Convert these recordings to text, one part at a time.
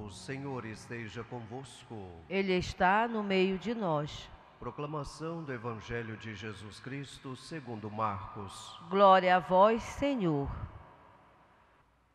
O Senhor esteja convosco. Ele está no meio de nós. Proclamação do Evangelho de Jesus Cristo segundo Marcos. Glória a vós, Senhor.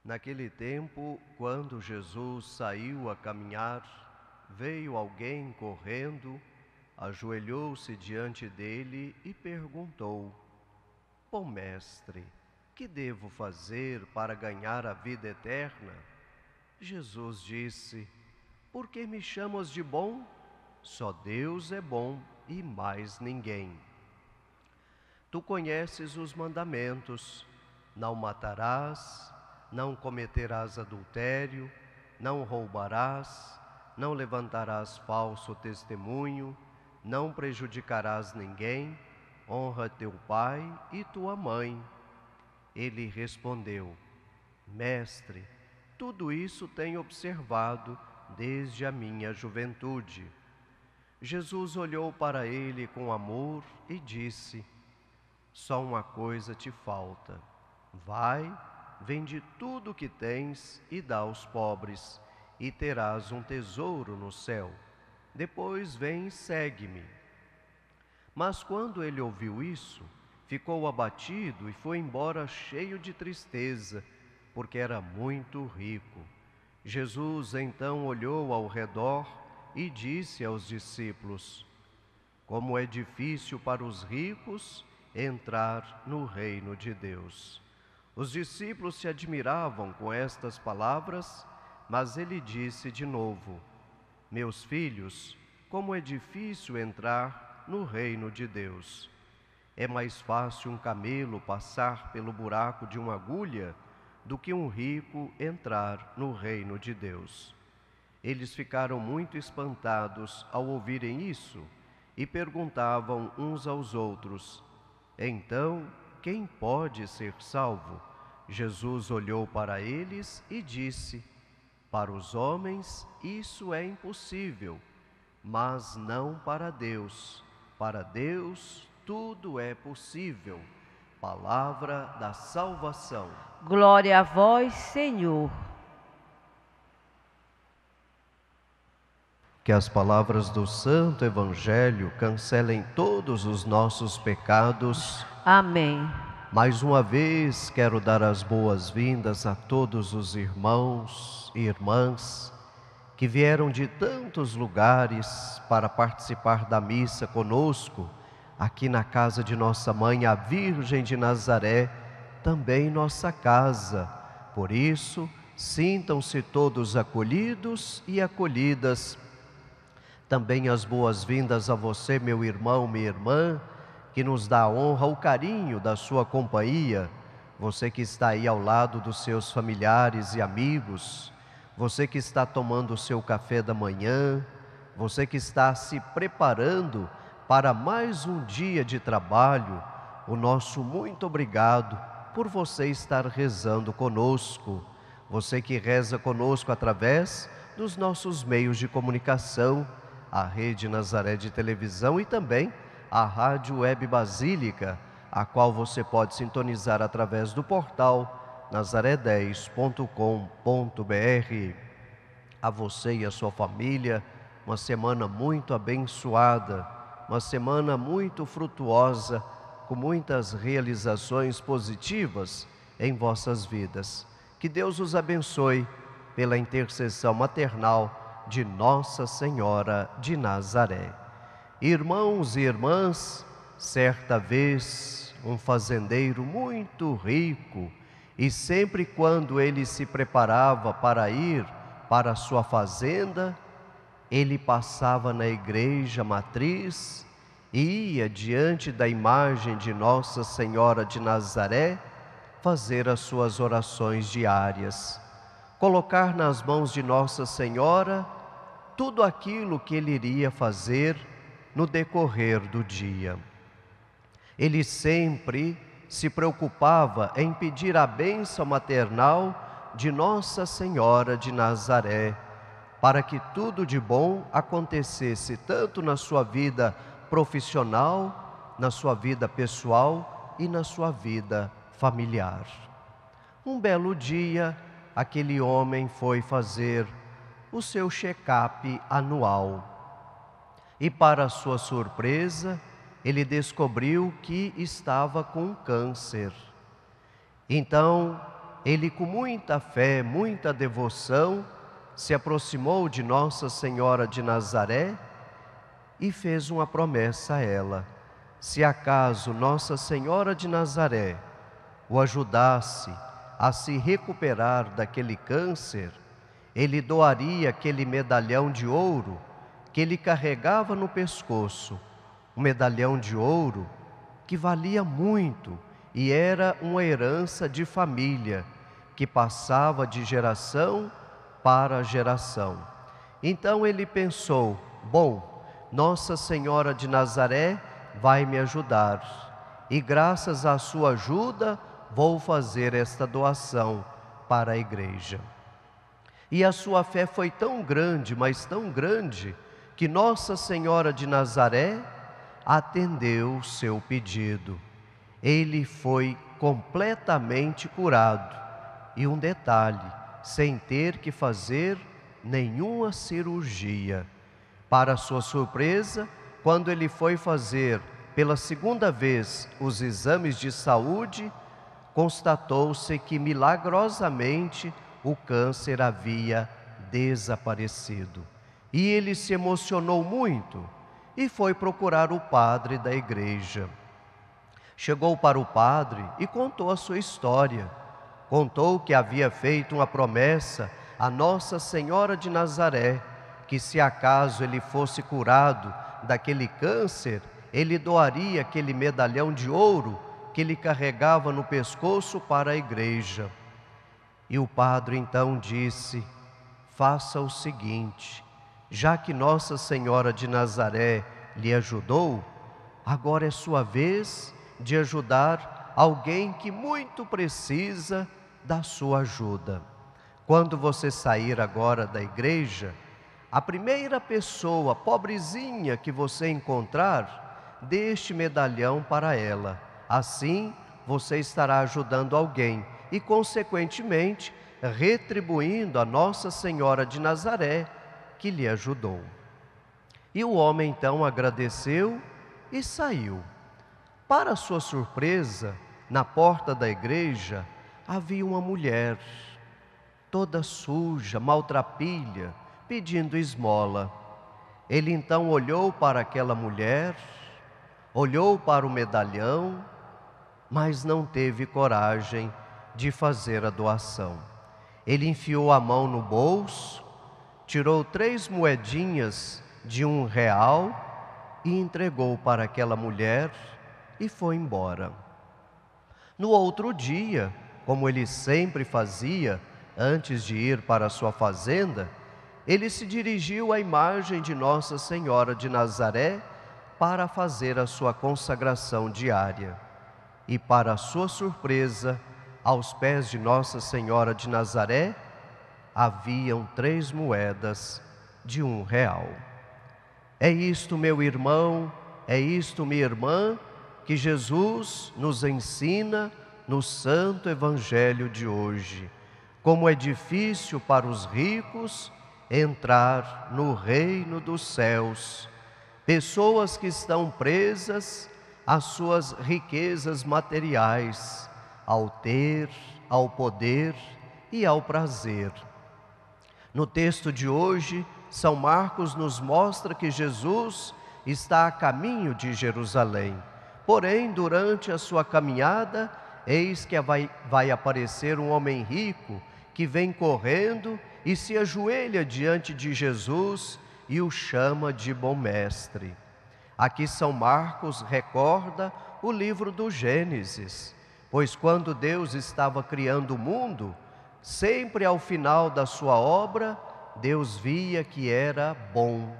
Naquele tempo, quando Jesus saiu a caminhar, veio alguém correndo, ajoelhou-se diante dele e perguntou: Bom mestre, que devo fazer para ganhar a vida eterna? Jesus disse: Por que me chamas de bom? Só Deus é bom e mais ninguém. Tu conheces os mandamentos: não matarás, não cometerás adultério, não roubarás, não levantarás falso testemunho, não prejudicarás ninguém, honra teu pai e tua mãe. Ele respondeu: Mestre, tudo isso tenho observado desde a minha juventude. Jesus olhou para ele com amor e disse: Só uma coisa te falta. Vai, vende tudo o que tens e dá aos pobres, e terás um tesouro no céu. Depois vem e segue-me. Mas quando ele ouviu isso, ficou abatido e foi embora cheio de tristeza, porque era muito rico. Jesus então olhou ao redor e disse aos discípulos: Como é difícil para os ricos entrar no reino de Deus. Os discípulos se admiravam com estas palavras, mas ele disse de novo: Meus filhos, como é difícil entrar no reino de Deus. É mais fácil um camelo passar pelo buraco de uma agulha do que um rico entrar no reino de Deus. Eles ficaram muito espantados ao ouvirem isso e perguntavam uns aos outros: Então, quem pode ser salvo? Jesus olhou para eles e disse: Para os homens isso é impossível, mas não para Deus. Para Deus tudo é possível. Palavra da salvação. Glória a vós, Senhor. Que as palavras do Santo Evangelho cancelem todos os nossos pecados. Amém. Mais uma vez quero dar as boas-vindas a todos os irmãos e irmãs que vieram de tantos lugares para participar da missa conosco, aqui na casa de nossa mãe, a Virgem de Nazaré, também nossa casa. Por isso, sintam-se todos acolhidos e acolhidas. Também as boas-vindas a você, meu irmão, minha irmã, que nos dá a honra, o carinho da sua companhia. Você que está aí ao lado dos seus familiares e amigos, você que está tomando o seu café da manhã, você que está se preparando para mais um dia de trabalho, o nosso muito obrigado por você estar rezando conosco. Você que reza conosco através dos nossos meios de comunicação, a Rede Nazaré de Televisão e também a Rádio Web Basílica, a qual você pode sintonizar através do portal nazaré10.com.br. A você e a sua família, uma semana muito abençoada, uma semana muito frutuosa, com muitas realizações positivas em vossas vidas. Que Deus os abençoe pela intercessão maternal de Nossa Senhora de Nazaré. Irmãos e irmãs, certa vez um fazendeiro muito rico, e sempre quando ele se preparava para ir para a sua fazenda, ele passava na igreja matriz e ia diante da imagem de Nossa Senhora de Nazaré fazer as suas orações diárias, colocar nas mãos de Nossa Senhora tudo aquilo que ele iria fazer no decorrer do dia. Ele sempre se preocupava em pedir a bênção maternal de Nossa Senhora de Nazaré, para que tudo de bom acontecesse tanto na sua vida profissional, na sua vida pessoal e na sua vida familiar. Um belo dia, aquele homem foi fazer o seu check-up anual. E para sua surpresa, ele descobriu que estava com câncer. Então, ele com muita fé, muita devoção, se aproximou de Nossa Senhora de Nazaré e fez uma promessa a ela. Se acaso Nossa Senhora de Nazaré o ajudasse a se recuperar daquele câncer, ele doaria aquele medalhão de ouro que ele carregava no pescoço, um medalhão de ouro que valia muito e era uma herança de família que passava de geração para geração. Então ele pensou: bom, Nossa Senhora de Nazaré vai me ajudar e graças à sua ajuda vou fazer esta doação para a igreja. E a sua fé foi tão grande, mas tão grande, que Nossa Senhora de Nazaré atendeu o seu pedido. Ele foi completamente curado. E um detalhe, sem ter que fazer nenhuma cirurgia. Para sua surpresa, quando ele foi fazer pela segunda vez os exames de saúde, constatou-se que milagrosamente o câncer havia desaparecido. E ele se emocionou muito e foi procurar o padre da igreja. Chegou para o padre e contou a sua história. Contou que havia feito uma promessa a Nossa Senhora de Nazaré, que se acaso ele fosse curado daquele câncer, ele doaria aquele medalhão de ouro que ele carregava no pescoço para a igreja. E o padre então disse: faça o seguinte, já que Nossa Senhora de Nazaré lhe ajudou, agora é sua vez de ajudar alguém que muito precisa da sua ajuda. Quando você sair agora da igreja, a primeira pessoa pobrezinha que você encontrar, dê este medalhão para ela. Assim, você estará ajudando alguém e, consequentemente, retribuindo a Nossa Senhora de Nazaré, que lhe ajudou. E o homem então agradeceu e saiu. Para sua surpresa, na porta da igreja, havia uma mulher, toda suja, maltrapilha, pedindo esmola. Ele então olhou para aquela mulher, olhou para o medalhão, mas não teve coragem de fazer a doação. Ele enfiou a mão no bolso, tirou 3 moedinhas de R$1 e entregou para aquela mulher e foi embora. No outro dia, como ele sempre fazia antes de ir para a sua fazenda, ele se dirigiu à imagem de Nossa Senhora de Nazaré para fazer a sua consagração diária. E para sua surpresa, aos pés de Nossa Senhora de Nazaré, haviam 3 moedas de R$1. É isto, meu irmão, é isto, minha irmã, que Jesus nos ensina no Santo Evangelho de hoje. Como é difícil para os ricos entrar no reino dos céus. Pessoas que estão presas às suas riquezas materiais, ao ter, ao poder e ao prazer. No texto de hoje, São Marcos nos mostra que Jesus está a caminho de Jerusalém. Porém, durante a sua caminhada, eis que vai aparecer um homem rico que vem correndo e se ajoelha diante de Jesus e o chama de bom mestre. Aqui São Marcos recorda o livro do Gênesis, pois quando Deus estava criando o mundo, sempre ao final da sua obra, Deus via que era bom.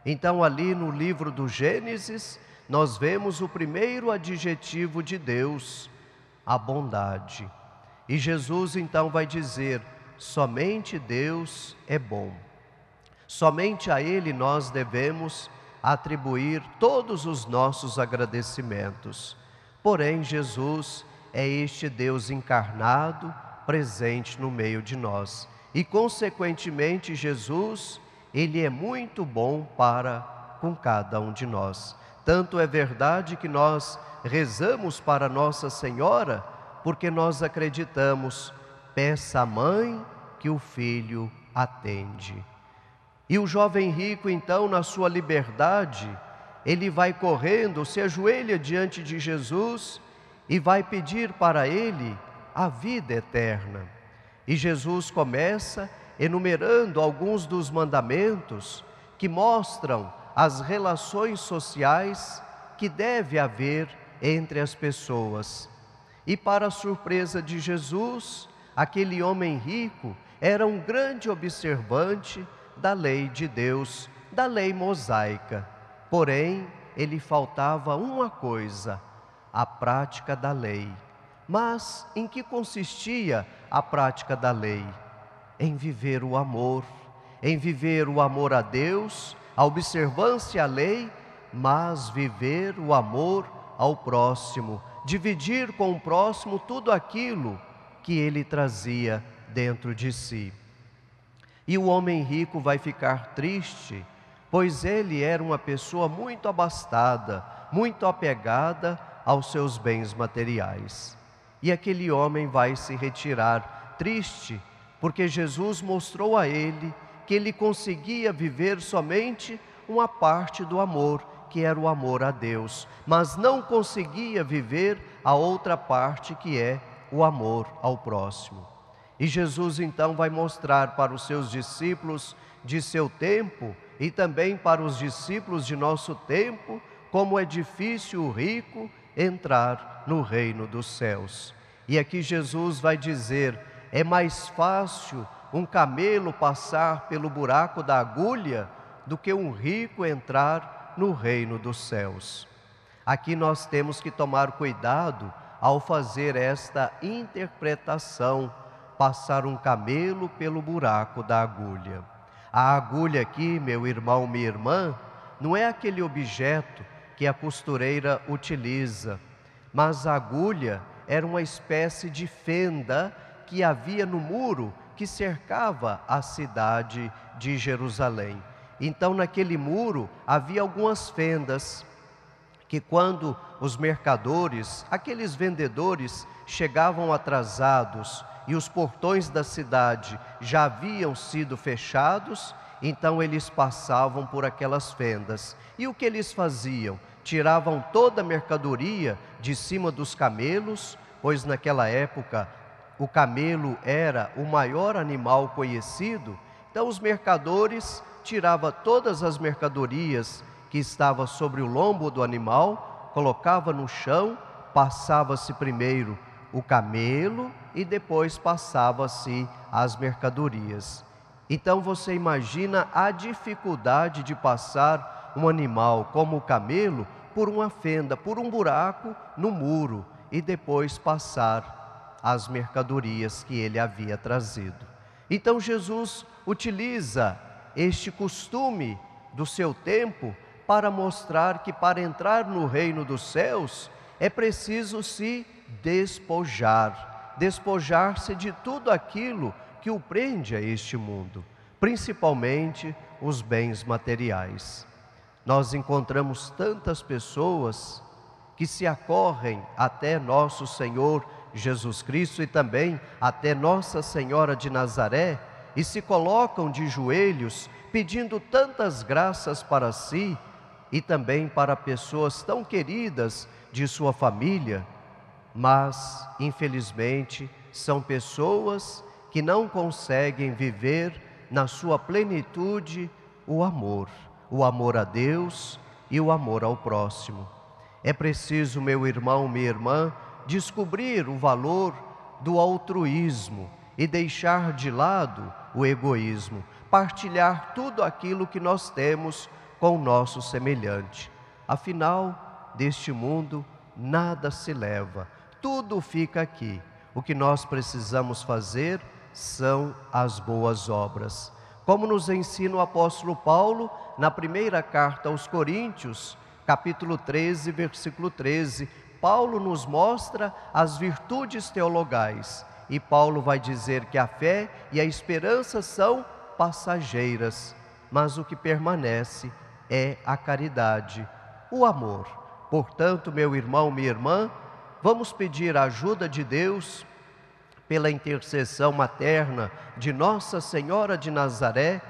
Então ali no livro do Gênesis, nós vemos o primeiro adjetivo de Deus, a bondade. E Jesus então vai dizer: somente Deus é bom. Somente a Ele nós devemos atribuir todos os nossos agradecimentos. Porém, Jesus é este Deus encarnado, presente no meio de nós. E, consequentemente, Jesus, Ele é muito bom para com cada um de nós. Tanto é verdade que nós rezamos para Nossa Senhora, porque nós acreditamos, peça à mãe que o filho atende. E o jovem rico, então, na sua liberdade, ele vai correndo, se ajoelha diante de Jesus e vai pedir para ele a vida eterna. E Jesus começa enumerando alguns dos mandamentos que mostram as relações sociais que deve haver entre as pessoas. E, para a surpresa de Jesus, aquele homem rico era um grande observante da lei de Deus, da lei mosaica. Porém, ele faltava uma coisa: a prática da lei. Mas em que consistia a prática da lei? Em viver o amor, em viver o amor a Deus, a observância à lei, mas viver o amor ao próximo, dividir com o próximo tudo aquilo que ele trazia dentro de si. E o homem rico vai ficar triste, pois ele era uma pessoa muito abastada, muito apegada aos seus bens materiais. E aquele homem vai se retirar triste, porque Jesus mostrou a ele que ele conseguia viver somente uma parte do amor, que era o amor a Deus, mas não conseguia viver a outra parte, que é o amor ao próximo. E Jesus então vai mostrar para os seus discípulos de seu tempo e também para os discípulos de nosso tempo como é difícil o rico entrar no reino dos céus. E aqui Jesus vai dizer: é mais fácil um camelo passar pelo buraco da agulha do que um rico entrar no reino dos céus. Aqui nós temos que tomar cuidado ao fazer esta interpretação, passar um camelo pelo buraco da agulha. A agulha aqui, meu irmão, minha irmã, não é aquele objeto que a costureira utiliza, mas a agulha era uma espécie de fenda que havia no muro que cercava a cidade de Jerusalém. Então, naquele muro havia algumas fendas que, quando os mercadores, aqueles vendedores, chegavam atrasados e os portões da cidade já haviam sido fechados, então eles passavam por aquelas fendas. E o que eles faziam? Tiravam toda a mercadoria de cima dos camelos, pois naquela época o camelo era o maior animal conhecido. Então os mercadores tiravam todas as mercadorias que estavam sobre o lombo do animal, colocava no chão, passava-se primeiro o camelo e depois passava-se as mercadorias. Então você imagina a dificuldade de passar um animal como o camelo por uma fenda, por um buraco no muro, e depois passar as mercadorias que ele havia trazido. Então Jesus utiliza este costume do seu tempo para mostrar que, para entrar no reino dos céus, é preciso se despojar-se de tudo aquilo que o prende a este mundo, principalmente os bens materiais. Nós encontramos tantas pessoas que se acorrem até nosso Senhor Jesus Cristo e também até Nossa Senhora de Nazaré e se colocam de joelhos pedindo tantas graças para si e também para pessoas tão queridas de sua família, mas infelizmente são pessoas que não conseguem viver na sua plenitude o amor a Deus e o amor ao próximo. É preciso, meu irmão, minha irmã, descobrir o valor do altruísmo e deixar de lado o egoísmo, partilhar tudo aquilo que nós temos com o nosso semelhante. Afinal, deste mundo nada se leva, tudo fica aqui. O que nós precisamos fazer são as boas obras. Como nos ensina o apóstolo Paulo na primeira carta aos Coríntios, capítulo 13, versículo 13, Paulo nos mostra as virtudes teologais E Paulo vai dizer que a fé e a esperança são passageiras, mas o que permanece é a caridade, o amor. Portanto, meu irmão, minha irmã, vamos pedir a ajuda de Deus pela intercessão materna de Nossa Senhora de Nazaré,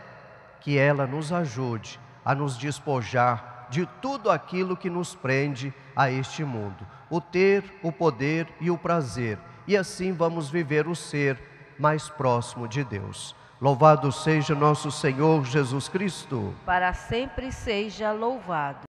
que ela nos ajude a nos despojar de tudo aquilo que nos prende a este mundo, o ter, o poder e o prazer, e assim vamos viver o ser mais próximo de Deus. Louvado seja nosso Senhor Jesus Cristo. Para sempre seja louvado.